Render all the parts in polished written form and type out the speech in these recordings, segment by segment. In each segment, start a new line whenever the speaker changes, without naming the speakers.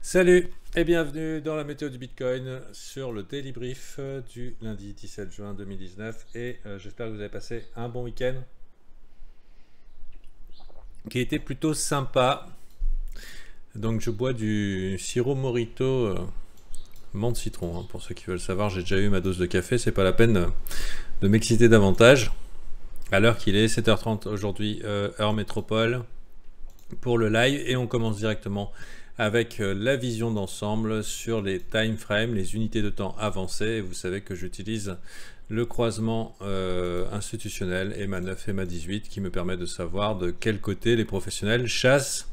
Salut et bienvenue dans la météo du Bitcoin sur le Daily Brief du lundi 17 juin 2019 et j'espère que vous avez passé un bon week-end qui a été plutôt sympa. Donc je bois du sirop Morito menthe citron, hein, pour ceux qui veulent savoir. J'ai déjà eu ma dose de café, c'est pas la peine de m'exciter davantage. À l'heure qu'il est 7h30 aujourd'hui heure métropole pour le live, et on commence directement avec la vision d'ensemble sur les time frames, les unités de temps avancées. Et vous savez que j'utilise le croisement institutionnel EMA9 EMA18 qui me permet de savoir de quel côté les professionnels chassent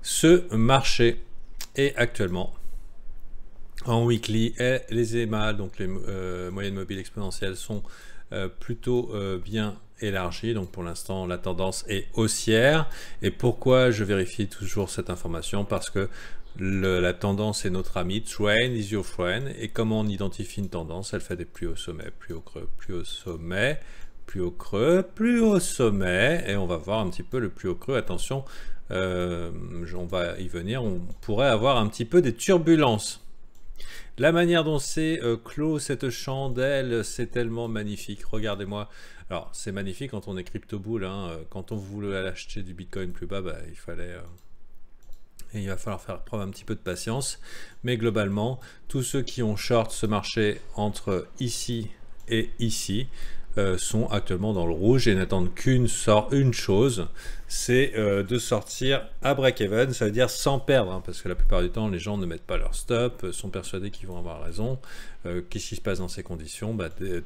ce marché. Et actuellement en weekly, les EMA, donc les moyennes mobiles exponentielles, sont plutôt bien élargie. Donc pour l'instant la tendance est haussière. Et pourquoi je vérifie toujours cette information? Parce que la tendance est notre ami, trend is your friend. Et comment on identifie une tendance? Elle fait des plus hauts sommets, plus haut creux, plus haut sommet, plus haut creux, plus haut sommet. Et on va voir un petit peu le plus haut creux. Attention, on va y venir, on pourrait avoir un petit peu des turbulences. La manière dont c'est clos cette chandelle, c'est tellement magnifique. Regardez-moi. Alors, c'est magnifique quand on est crypto-bull, hein. Quand on voulait acheter du Bitcoin plus bas, bah, il va falloir faire preuve un petit peu de patience. Mais globalement, tous ceux qui ont short ce marché entre ici et ici sont actuellement dans le rouge et n'attendent qu'une chose, c'est de sortir à break-even. Ça veut dire sans perdre, hein, parce que la plupart du temps les gens ne mettent pas leur stop, sont persuadés qu'ils vont avoir raison. Qu'est-ce qui se passe dans ces conditions?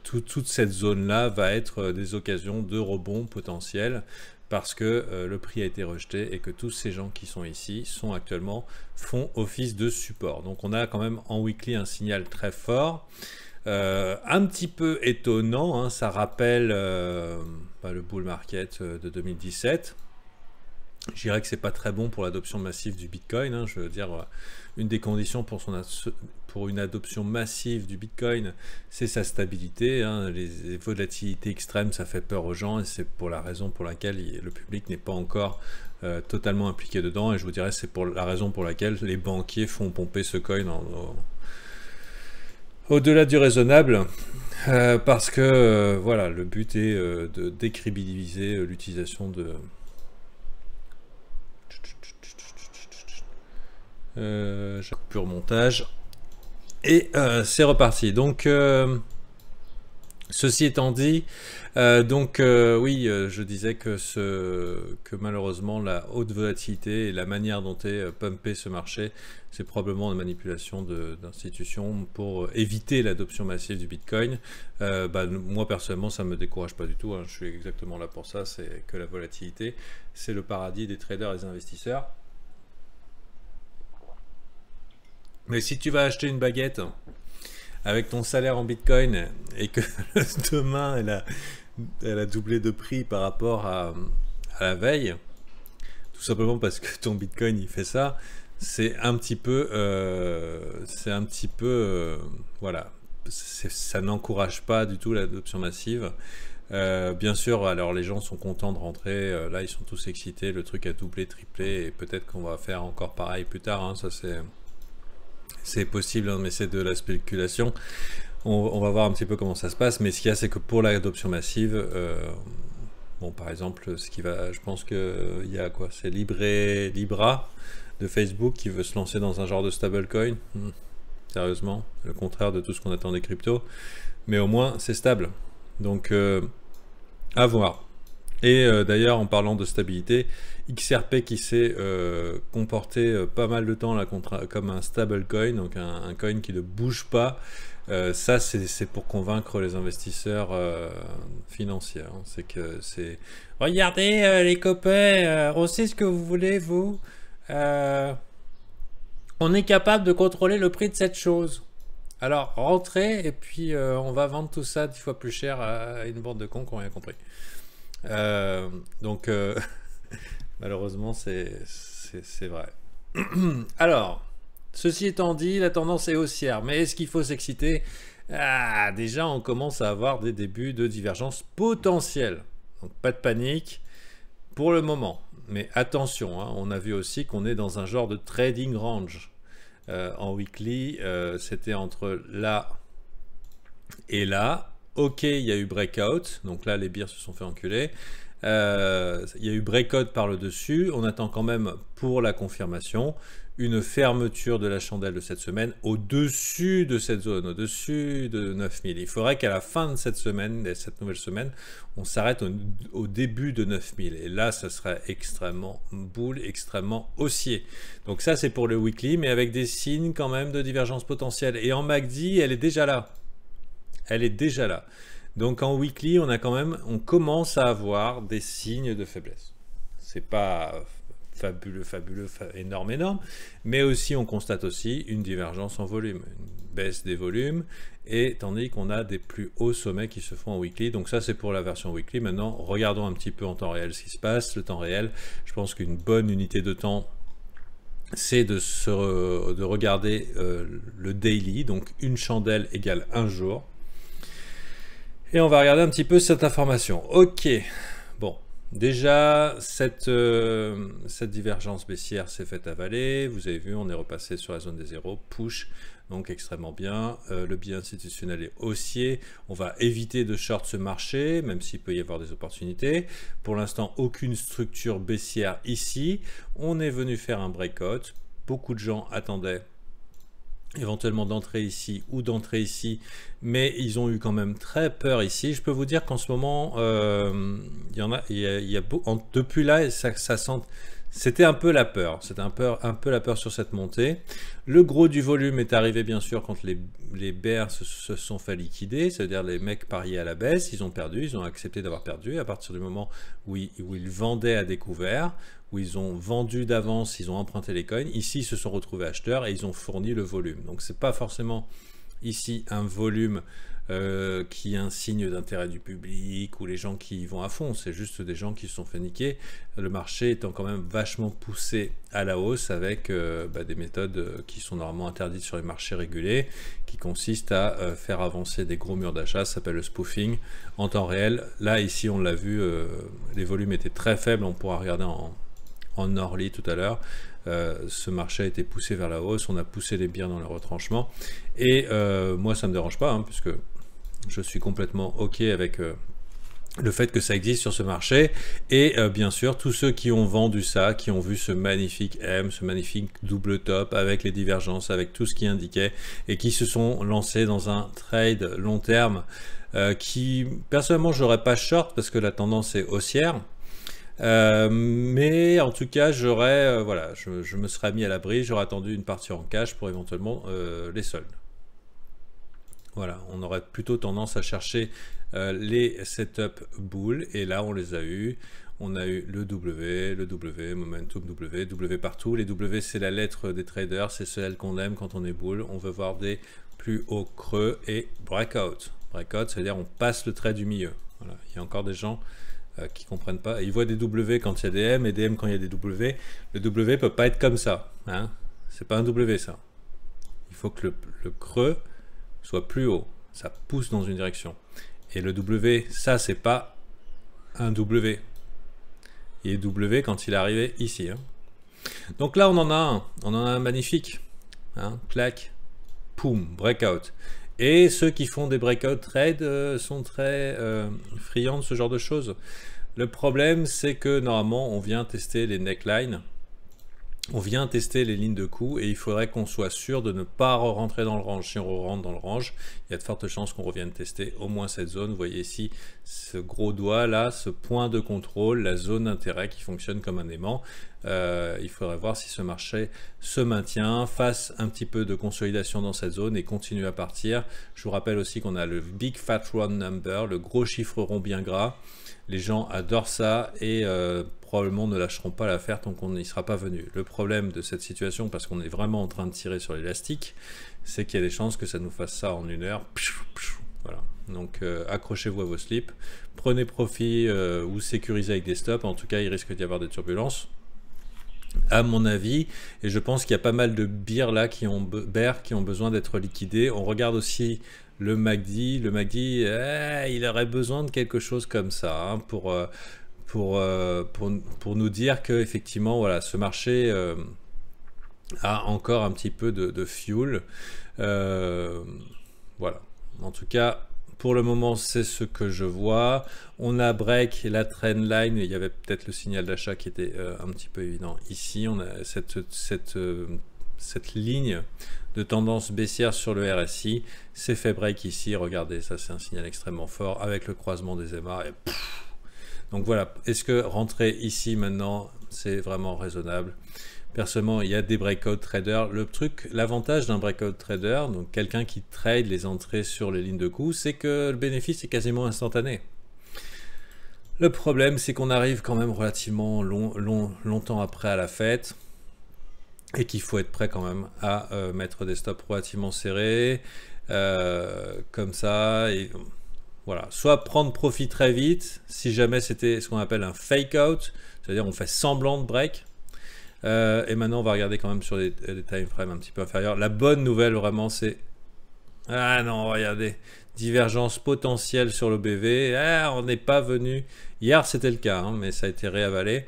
Toute cette zone là va être des occasions de rebond potentiel, parce que le prix a été rejeté et que tous ces gens qui sont ici font office de support. Donc on a quand même en weekly un signal très fort. Un petit peu étonnant, hein, ça rappelle le bull market de 2017. Je dirais que c'est pas très bon pour l'adoption massive du Bitcoin, hein. Je veux dire, une des conditions pour une adoption massive du Bitcoin, c'est sa stabilité, hein. Les volatilités extrêmes, ça fait peur aux gens, et c'est pour la raison pour laquelle le public n'est pas encore totalement impliqué dedans. Et je vous dirais, c'est pour la raison pour laquelle les banquiers font pomper ce coin au-delà du raisonnable, parce que voilà, le but est de décrédibiliser l'utilisation de... j'ai un pur montage. Et c'est reparti. Donc, ceci étant dit, oui, je disais que malheureusement la haute volatilité et la manière dont est pumpé ce marché, c'est probablement une manipulation d'institutions pour éviter l'adoption massive du Bitcoin. Moi personnellement, ça me décourage pas du tout, hein. Je suis exactement là pour ça. C'est que la volatilité, c'est le paradis des traders et des investisseurs. Mais si tu vas acheter une baguette avec ton salaire en Bitcoin et que demain elle a doublé de prix par rapport à la veille, tout simplement parce que ton Bitcoin il fait ça, c'est un petit peu, voilà, ça n'encourage pas du tout l'adoption massive. Bien sûr, alors les gens sont contents de rentrer, là ils sont tous excités, le truc a doublé, triplé, et peut-être qu'on va faire encore pareil plus tard, hein, ça c'est possible, hein, mais c'est de la spéculation. On va voir un petit peu comment ça se passe, mais ce qu'il y a, c'est que pour l'adoption massive, bon, par exemple, je pense qu'il y a quoi? C'est Libra de Facebook qui veut se lancer dans un genre de stablecoin. Sérieusement, le contraire de tout ce qu'on attend des cryptos. Mais au moins, c'est stable. Donc, à voir. Et d'ailleurs, en parlant de stabilité, XRP qui s'est comporté pas mal de temps là, comme un stablecoin, donc un coin qui ne bouge pas, ça c'est pour convaincre les investisseurs financiers, hein. C'est que c'est... Regardez les copains, on sait ce que vous voulez, vous. On est capable de contrôler le prix de cette chose. Alors rentrez et puis on va vendre tout ça 10 fois plus cher à une bande de cons qui n'ont rien compris. Donc malheureusement c'est vrai. Alors, ceci étant dit, la tendance est haussière, mais est-ce qu'il faut s'exciter? Déjà on commence à avoir des débuts de divergence potentielle, donc pas de panique pour le moment, mais attention, hein, on a vu aussi qu'on est dans un genre de trading range. en weekly, c'était entre là et là. Ok, il y a eu breakout, donc là les bières se sont fait enculer. Il y a eu breakout par le dessus, on attend quand même pour la confirmation une fermeture de la chandelle de cette semaine au-dessus de cette zone, au-dessus de 9000. Il faudrait qu'à la fin de cette semaine, cette nouvelle semaine, on s'arrête au début de 9000. Et là, ça serait extrêmement bull, extrêmement haussier. Donc ça, c'est pour le weekly, mais avec des signes quand même de divergence potentielle. Et en MACD, elle est déjà là. Elle est déjà là. Donc en weekly, on commence à avoir des signes de faiblesse. C'est pas fabuleux, énorme, mais aussi on constate aussi une divergence en volume, une baisse des volumes, et tandis qu'on a des plus hauts sommets qui se font en weekly. Donc ça c'est pour la version weekly. Maintenant regardons un petit peu en temps réel ce qui se passe. Le temps réel, je pense qu'une bonne unité de temps, c'est de regarder le daily, donc une chandelle égale un jour. Et on va regarder un petit peu cette information. Ok, bon, déjà, cette divergence baissière s'est faite avaler. Vous avez vu, on est repassé sur la zone des zéros, push, donc extrêmement bien. Le biais institutionnel est haussier. On va éviter de short ce marché, même s'il peut y avoir des opportunités. Pour l'instant, aucune structure baissière ici. On est venu faire un breakout. Beaucoup de gens attendaient éventuellement d'entrer ici ou d'entrer ici, mais ils ont eu quand même très peur ici. Je peux vous dire qu'en ce moment, depuis là, ça sent, c'était un peu la peur, c'était un peu la peur sur cette montée. Le gros du volume est arrivé bien sûr quand les bears se sont fait liquider, c'est-à-dire les mecs pariaient à la baisse, ils ont perdu, ils ont accepté d'avoir perdu à partir du moment où ils vendaient à découvert, où ils ont vendu d'avance, ils ont emprunté les coins. Ici, ils se sont retrouvés acheteurs et ils ont fourni le volume. Donc, c'est pas forcément ici un volume qui est un signe d'intérêt du public ou les gens qui y vont à fond. C'est juste des gens qui se sont fait niquer. Le marché étant quand même vachement poussé à la hausse avec des méthodes qui sont normalement interdites sur les marchés régulés, qui consistent à faire avancer des gros murs d'achat. Ça s'appelle le spoofing en temps réel. Là, ici, on l'a vu, les volumes étaient très faibles. On pourra regarder en Orly tout à l'heure. Ce marché a été poussé vers la hausse, on a poussé les biens dans le retranchement, et moi ça me dérange pas, puisque je suis complètement ok avec le fait que ça existe sur ce marché, et bien sûr tous ceux qui ont vendu ça, qui ont vu ce magnifique M, ce magnifique double top avec les divergences, avec tout ce qui indiquait, et qui se sont lancés dans un trade long terme qui personnellement j'aurais pas short parce que la tendance est haussière. Mais en tout cas j'aurais voilà, je me serais mis à l'abri, j'aurais attendu une partie en cash pour éventuellement les soldes. Voilà, on aurait plutôt tendance à chercher les setup bull, et là on les a eu. On a eu le W, Momentum W partout. Les W c'est la lettre des traders, c'est celle qu'on aime quand on est bull. On veut voir des plus hauts creux et breakout. Breakout, c'est-à-dire on passe le trait du milieu. Voilà, il y a encore des gens qui comprennent pas. Ils voient des W quand il y a des M et des M quand il y a des W. Le W peut pas être comme ça. C'est pas un W ça. Il faut que le creux soit plus haut. Ça pousse dans une direction. Et le W, ça c'est pas un W. Il est W quand il est arrivé ici. Donc là on en a un. On en a un magnifique. Clac. Poum. Breakout. Et ceux qui font des breakout trades sont très friands de ce genre de choses. Le problème, c'est que normalement, on vient tester les necklines, on vient tester les lignes de coup, et il faudrait qu'on soit sûr de ne pas rentrer dans le range. Si on rentre dans le range, il y a de fortes chances qu'on revienne tester au moins cette zone. Vous voyez ici ce gros doigt là, ce point de contrôle, la zone d'intérêt qui fonctionne comme un aimant. Il faudrait voir si ce marché se maintient, fasse un petit peu de consolidation dans cette zone et continue à partir. Je vous rappelle aussi qu'on a le Big Fat Round Number, le gros chiffre rond bien gras. Les gens adorent ça et probablement ne lâcheront pas l'affaire tant qu'on n'y sera pas venu. Le problème de cette situation, parce qu'on est vraiment en train de tirer sur l'élastique, c'est qu'il y a des chances que ça nous fasse ça en une heure. Voilà. Donc accrochez-vous à vos slips, prenez profit ou sécurisez avec des stops. En tout cas, il risque d'y avoir des turbulences, à mon avis, et je pense qu'il y a pas mal de bears là qui ont besoin d'être liquidés. On regarde aussi le MACD. Le MACD, il aurait besoin de quelque chose comme ça pour nous dire que effectivement, voilà, ce marché a encore un petit peu de fuel. Voilà. En tout cas, pour le moment, c'est ce que je vois. On a break la trendline. Il y avait peut-être le signal d'achat qui était un petit peu évident ici. On a cette ligne de tendance baissière sur le RSI. C'est fait break ici. Regardez, ça c'est un signal extrêmement fort avec le croisement des EMA. Et donc voilà. Est-ce que rentrer ici maintenant, c'est vraiment raisonnable? Personnellement, il y a des breakout traders. L'avantage d'un breakout trader, donc quelqu'un qui trade les entrées sur les lignes de coup, c'est que le bénéfice est quasiment instantané. Le problème, c'est qu'on arrive quand même relativement longtemps après à la fête et qu'il faut être prêt quand même à mettre des stops relativement serrés, comme ça. Et voilà, soit prendre profit très vite, si jamais c'était ce qu'on appelle un fake out, c'est-à-dire on fait semblant de break. Et maintenant on va regarder quand même sur des time frames un petit peu inférieurs. La bonne nouvelle vraiment c'est... Ah non, regardez, divergence potentielle sur le BV. Ah, on n'est pas venu... Hier c'était le cas, hein, mais ça a été réavalé.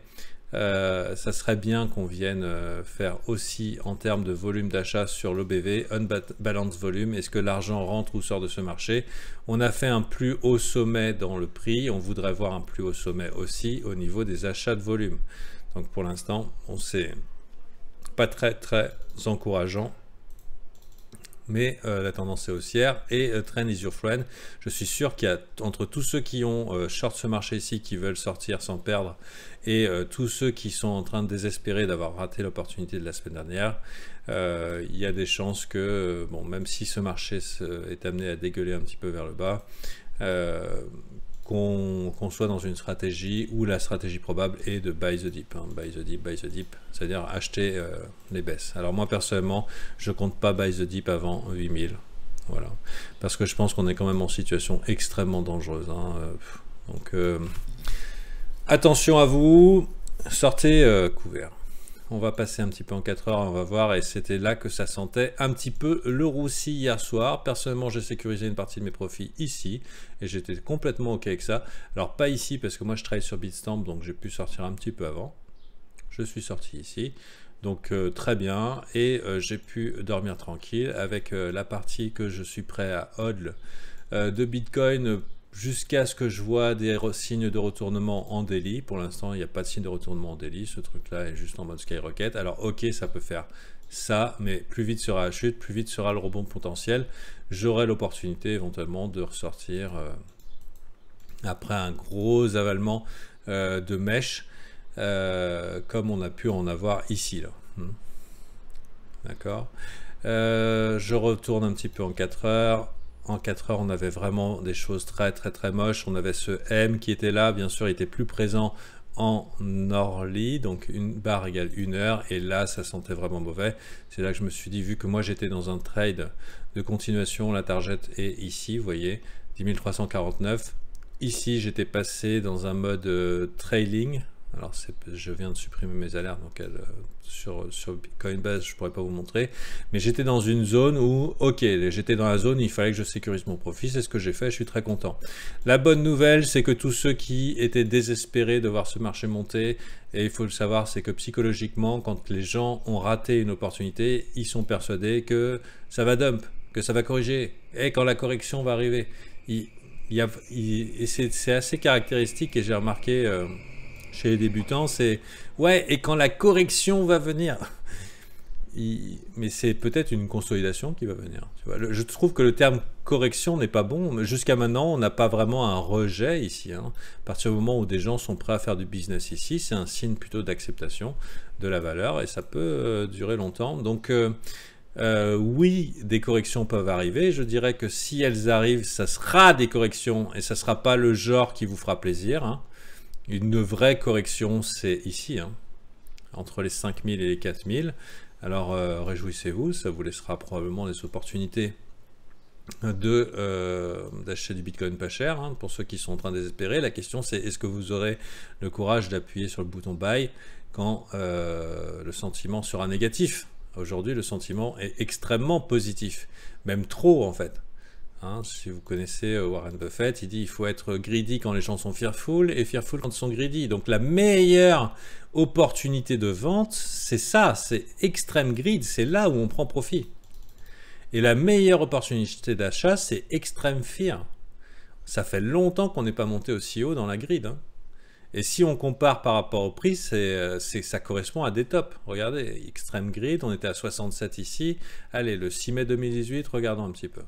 Ça serait bien qu'on vienne faire aussi en termes de volume d'achat sur l'OBV, unbalanced volume. Est-ce que l'argent rentre ou sort de ce marché? On a fait un plus haut sommet dans le prix. On voudrait voir un plus haut sommet aussi au niveau des achats de volume. Donc pour l'instant, on sait pas très encourageant, mais la tendance est haussière et trend is your friend. Je suis sûr qu'il y a entre tous ceux qui ont short ce marché ici, qui veulent sortir sans perdre, et tous ceux qui sont en train de désespérer d'avoir raté l'opportunité de la semaine dernière, il y a des chances que, bon, même si ce marché est amené à dégueuler un petit peu vers le bas, qu'on soit dans une stratégie où la stratégie probable est de buy the dip, hein, buy the dip, c'est-à-dire acheter les baisses. Alors moi personnellement, je compte pas buy the dip avant 8000, voilà, parce que je pense qu'on est quand même en situation extrêmement dangereuse, hein, donc attention à vous, sortez couvert. On va passer un petit peu en 4 heures, on va voir, et c'était là que ça sentait un petit peu le roussi hier soir. Personnellement, j'ai sécurisé une partie de mes profits ici, et j'étais complètement OK avec ça. Alors pas ici, parce que moi je travaille sur Bitstamp, donc j'ai pu sortir un petit peu avant. Je suis sorti ici, donc très bien, et j'ai pu dormir tranquille avec la partie que je suis prêt à hodl de Bitcoin, jusqu'à ce que je vois des signes de retournement en daily. Pour l'instant, il n'y a pas de signe de retournement en daily. Ce truc-là est juste en mode skyrocket. Alors, ok, ça peut faire ça, mais plus vite sera la chute, plus vite sera le rebond potentiel. J'aurai l'opportunité éventuellement de ressortir après un gros avalement de mèche, comme on a pu en avoir ici, là. D'accord. Je retourne un petit peu en 4 heures. En 4 heures, on avait vraiment des choses très moches. On avait ce M qui était là, bien sûr, il était plus présent en Orly, donc une barre égale 1 heure, et là, ça sentait vraiment mauvais. C'est là que je me suis dit, vu que moi, j'étais dans un trade de continuation, la target est ici, vous voyez, 10 349. Ici, j'étais passé dans un mode trailing. Alors, je viens de supprimer mes alertes, donc sur Coinbase, je ne pourrais pas vous montrer. Mais j'étais dans une zone où, ok, j'étais dans la zone, il fallait que je sécurise mon profit. C'est ce que j'ai fait, je suis très content. La bonne nouvelle, c'est que tous ceux qui étaient désespérés de voir ce marché monter, et il faut le savoir, c'est que psychologiquement, quand les gens ont raté une opportunité, ils sont persuadés que ça va dump, que ça va corriger. Et quand la correction va arriver, c'est assez caractéristique, et j'ai remarqué... chez les débutants, c'est ouais, et quand la correction va venir, mais c'est peut-être une consolidation qui va venir. Tu vois, je trouve que le terme correction n'est pas bon. Jusqu'à maintenant, on n'a pas vraiment un rejet ici, hein. À partir du moment où des gens sont prêts à faire du business ici, c'est un signe plutôt d'acceptation de la valeur, et ça peut durer longtemps. Donc oui, des corrections peuvent arriver. Je dirais que si elles arrivent, ça sera des corrections, et ça ne sera pas le genre qui vous fera plaisir, hein. Une vraie correction, c'est ici, hein, entre les 5000 et les 4000. Alors, réjouissez-vous, ça vous laissera probablement des opportunités d'acheter du Bitcoin pas cher, hein, pour ceux qui sont en train de désespérer. La question, c'est est-ce que vous aurez le courage d'appuyer sur le bouton Buy quand le sentiment sera négatif? Aujourd'hui, le sentiment est extrêmement positif, même trop en fait. Hein, si vous connaissez Warren Buffett, il dit il faut être greedy quand les gens sont fearful et fearful quand ils sont greedy. Donc la meilleure opportunité de vente, c'est ça, c'est extreme greed, c'est là où on prend profit. Et la meilleure opportunité d'achat, c'est extreme fear. Ça fait longtemps qu'on n'est pas monté aussi haut dans la grid. Hein. Et si on compare par rapport au prix, ça correspond à des tops. Regardez, extreme grid, on était à 67 ici. Allez, le 6 mai 2018, regardons un petit peu.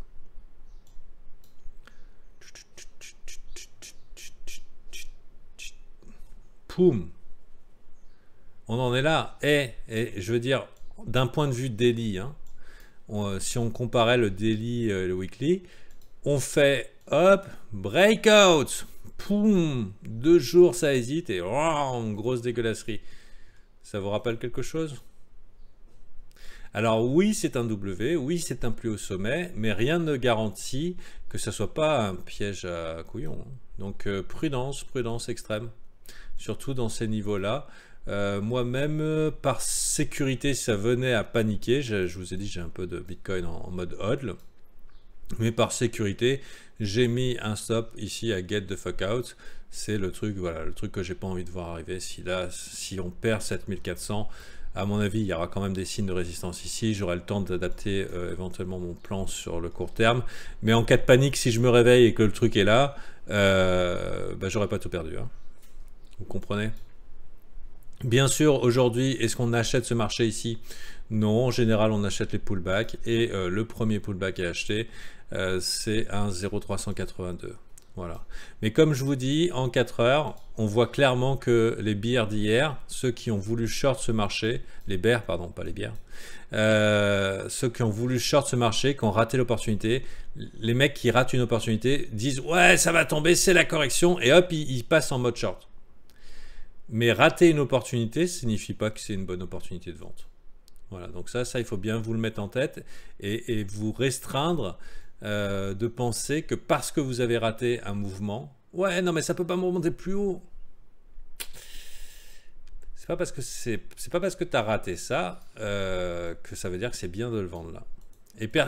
Poum. On en est là. Et je veux dire, d'un point de vue daily, hein, si on comparait le daily et le weekly, on fait, hop, breakout. Poum, 2 jours ça hésite et oh, grosse dégueulasserie. Ça vous rappelle quelque chose? Alors oui, c'est un W, oui, c'est un plus haut sommet, mais rien ne garantit que ça soit pas un piège à couillon. Donc prudence, prudence extrême, surtout dans ces niveaux-là. Moi-même, par sécurité, si ça venait à paniquer, je vous ai dit, j'ai un peu de Bitcoin en mode hodl, mais par sécurité, j'ai mis un stop ici à get the fuck out. C'est le truc, voilà, le truc que j'ai pas envie de voir arriver. Si on perd 7400, à mon avis, il y aura quand même des signes de résistance ici. J'aurai le temps d'adapter éventuellement mon plan sur le court terme. Mais en cas de panique, si je me réveille et que le truc est là, j'aurais pas tout perdu. Hein. Vous comprenez? Bien sûr, aujourd'hui, est-ce qu'on achète ce marché ici? Non, en général, on achète les pullbacks. Et le premier pullback à acheter, c'est un 0,382. Voilà. Mais comme je vous dis, en 4 heures, on voit clairement que les bears d'hier, ceux qui ont voulu short ce marché, les bears, pardon, pas les bières, ceux qui ont voulu short ce marché, qui ont raté l'opportunité, les mecs qui ratent une opportunité disent « Ouais, ça va tomber, c'est la correction » et hop, ils passent en mode short. Mais rater une opportunité ne signifie pas que c'est une bonne opportunité de vente. Voilà, donc ça, il faut bien vous le mettre en tête et vous restreindre de penser que parce que vous avez raté un mouvement, ouais, non, mais ça peut pas me remonter plus haut. C'est pas parce que tu as raté ça que ça veut dire que c'est bien de le vendre là.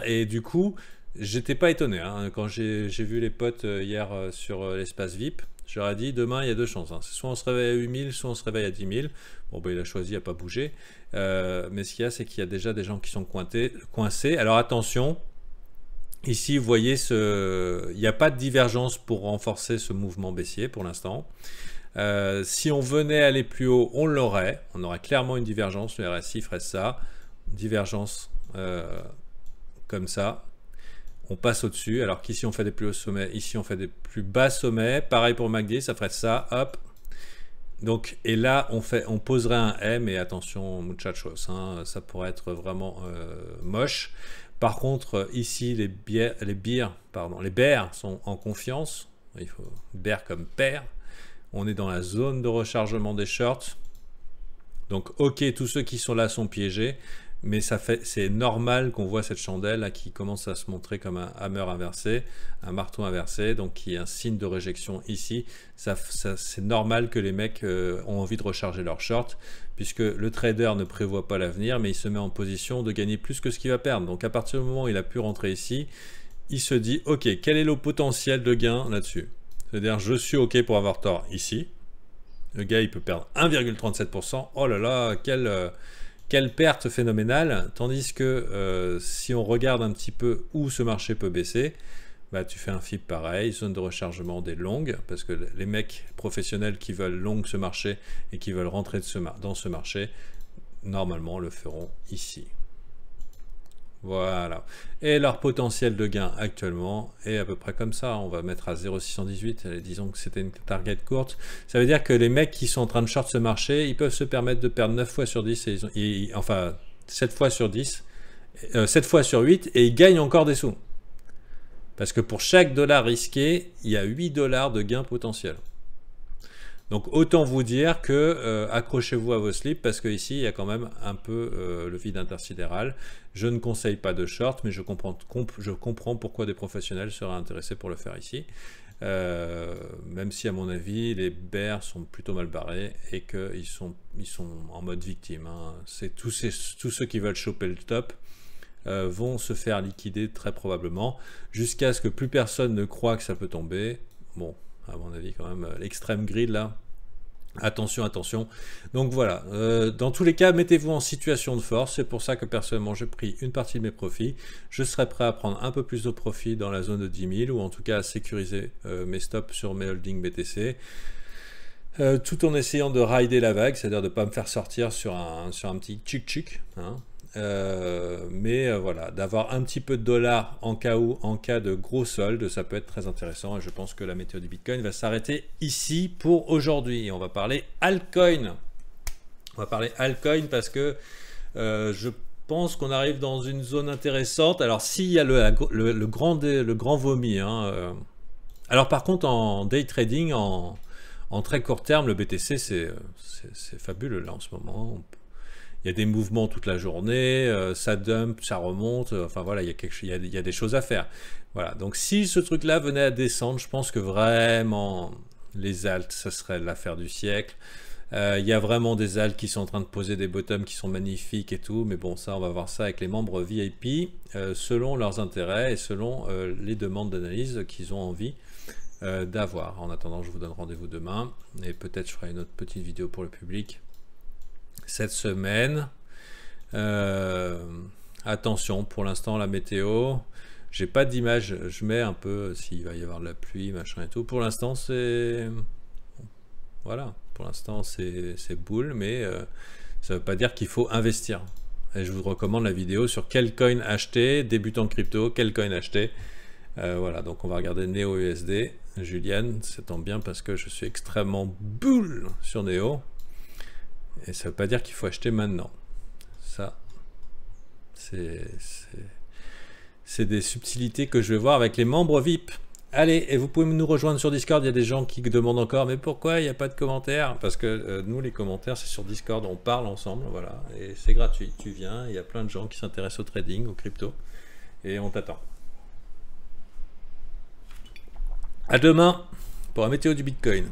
Et du coup, j'étais pas étonné hein, quand j'ai vu les potes hier sur l'espace VIP. Je leur ai dit, demain, il y a 2 chances. Hein. Soit on se réveille à 8000, soit on se réveille à 10 000. Bon, ben, il a choisi à pas bouger. Mais ce qu'il y a, c'est qu'il y a déjà des gens qui sont coincés. Alors attention, ici, vous voyez, il n'y a pas de divergence pour renforcer ce mouvement baissier pour l'instant. Si on venait aller plus haut, on l'aurait. On aurait clairement une divergence. Le RSI ferait ça. Divergence comme ça. On passe au-dessus, alors qu'ici on fait des plus hauts sommets, ici on fait des plus bas sommets. Pareil pour MACD, ça ferait ça, hop. Donc, et là, on poserait un M, et attention, muchachos, hein, ça pourrait être vraiment moche. Par contre, ici, les bears sont en confiance. Il faut bear comme pair. On est dans la zone de rechargement des shorts. Donc, ok, tous ceux qui sont là sont piégés. Mais c'est normal qu'on voit cette chandelle là, qui commence à se montrer comme un hammer inversé, un marteau inversé, donc qui est un signe de réjection ici. C'est normal que les mecs ont envie de recharger leur short, puisque le trader ne prévoit pas l'avenir, mais il se met en position de gagner plus que ce qu'il va perdre. Donc à partir du moment où il a pu rentrer ici, il se dit, ok, quel est le potentiel de gain là-dessus? C'est-à-dire, je suis ok pour avoir tort ici. Le gars, il peut perdre 1,37%. Oh là là, quelle perte phénoménale, tandis que si on regarde un petit peu où ce marché peut baisser, bah, tu fais un FIB pareil, zone de rechargement des longues, parce que les mecs professionnels qui veulent long ce marché et qui veulent rentrer dans ce marché, normalement le feront ici. Voilà. Et leur potentiel de gain actuellement est à peu près comme ça. On va mettre à 0,618. Disons que c'était une target courte. Ça veut dire que les mecs qui sont en train de short ce marché, ils peuvent se permettre de perdre 9 fois sur 10. Enfin, 7 fois sur 10. 7 fois sur 8. Et ils gagnent encore des sous. Parce que pour chaque dollar risqué, il y a 8 dollars de gain potentiel. Donc autant vous dire que accrochez-vous à vos slips parce qu'ici il y a quand même un peu le vide intersidéral. Je ne conseille pas de short, mais je comprends pourquoi des professionnels seraient intéressés pour le faire ici. Même si à mon avis les bears sont plutôt mal barrés et qu'ils sont en mode victime. Hein. C'est tous ceux qui veulent choper le top. vont se faire liquider très probablement, jusqu'à ce que plus personne ne croit que ça peut tomber. Bon, à mon avis quand même, l'extrême grid là, attention, attention. Donc voilà, dans tous les cas, mettez-vous en situation de force. C'est pour ça que personnellement, j'ai pris une partie de mes profits. Je serais prêt à prendre un peu plus de profits dans la zone de 10 000, ou en tout cas à sécuriser mes stops sur mes holdings BTC. Tout en essayant de rider la vague, c'est-à-dire de ne pas me faire sortir sur un petit tchic-tchic, hein. Mais voilà, d'avoir un petit peu de dollars en cas de gros soldes, ça peut être très intéressant, et je pense que la météo du Bitcoin va s'arrêter ici pour aujourd'hui. On va parler altcoin. On va parler altcoin parce que je pense qu'on arrive dans une zone intéressante. Alors s'il y a le grand vomi, hein, alors par contre en day trading, en très court terme, le BTC c'est fabuleux là en ce moment. Il y a des mouvements toute la journée, ça dump, ça remonte, enfin voilà, il y a des choses à faire. Voilà, donc si ce truc-là venait à descendre, je pense que vraiment les alts, ça serait l'affaire du siècle. Il y a vraiment des alts qui sont en train de poser des bottoms qui sont magnifiques et tout, mais bon, ça, on va voir ça avec les membres VIP, selon leurs intérêts et selon les demandes d'analyse qu'ils ont envie d'avoir. En attendant, je vous donne rendez-vous demain, et peut-être je ferai une autre petite vidéo pour le public cette semaine. Attention, pour l'instant la météo, j'ai pas d'image, je mets un peu s'il va y avoir de la pluie, machin et tout. Pour l'instant c'est voilà, pour l'instant c'est boule, mais ça veut pas dire qu'il faut investir. Et je vous recommande la vidéo sur quel coin acheter, débutant crypto, quel coin acheter. Voilà, donc on va regarder Neo USD. Juliane, ça tombe bien parce que je suis extrêmement bull sur Neo. Et ça ne veut pas dire qu'il faut acheter maintenant. Ça, c'est des subtilités que je vais voir avec les membres VIP. Allez, et vous pouvez nous rejoindre sur Discord. Il y a des gens qui demandent encore, mais pourquoi il n'y a pas de commentaires? Parce que nous, les commentaires, c'est sur Discord. On parle ensemble, voilà. Et c'est gratuit. Tu viens, il y a plein de gens qui s'intéressent au trading, au crypto. Et on t'attend. À demain pour la météo du Bitcoin.